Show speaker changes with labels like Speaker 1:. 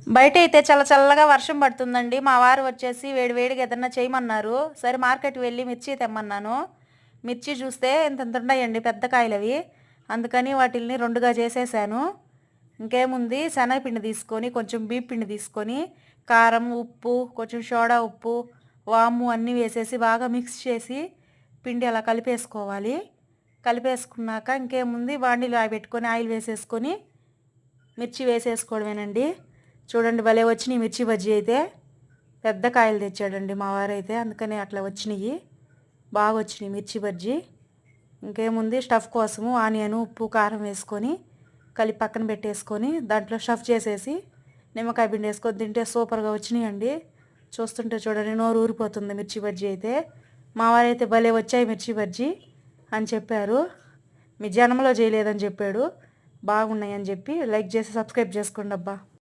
Speaker 1: బయట అయితే చాలా చల్లగా వర్షం పడుతుందండి. మా వారు వచ్చేసి వేడి వేడిగా ఏదన్నా చేయమన్నారు. సరే మార్కెట్‌కి వెళ్ళి మిర్చి తెమ్మన్నాను. మిర్చి చూస్తే ఇంతింత ఉన్నాయండి పెద్ద కాయలవి. అందుకని వాటిల్ని 2గా చేసేసాను. ఇంకేముంది శనగపిండి తీసుకొని, కొంచెం బియ్యం పిండి తీసుకొని, కారం, ఉప్పు, కొంచెం సోడా ఉప్పు, వాము అన్నీ వేసేసి బాగా మిక్స్ చేసి పిండి అలా కలిపేసుకోవాలి. కలిపేసుకున్నాక ఇంకేముంది బాండీలో పెట్టుకొని ఆయిల్ వేసేసుకొని మిర్చి వేసేసుకోవడమేనండి. చూడండి భలే వచ్చినాయి మిర్చి బజ్జీ అయితే. పెద్ద కాయలు తెచ్చాడండి మా వారైతే, అందుకని అట్లా వచ్చినాయి. బాగా వచ్చినాయి మిర్చి బజ్జీ. ఇంకేముంది స్టఫ్ కోసము ఆనియన్, ఉప్పు, కారం వేసుకొని కలిపి పక్కన పెట్టేసుకొని దాంట్లో స్టఫ్ చేసేసి నిమ్మకాయ పిండి వేసుకొని తింటే సూపర్గా వచ్చినాయండి. చూస్తుంటే చూడండి నోరు ఊరిపోతుంది మిర్చి బజ్జీ అయితే. మా వారైతే భలే వచ్చాయి మిర్చి బజ్జీ అని చెప్పారు. మీ జన్మలో చేయలేదని చెప్పాడు. బాగున్నాయని చెప్పి లైక్ చేసి సబ్స్క్రైబ్ చేసుకోండి అబ్బా.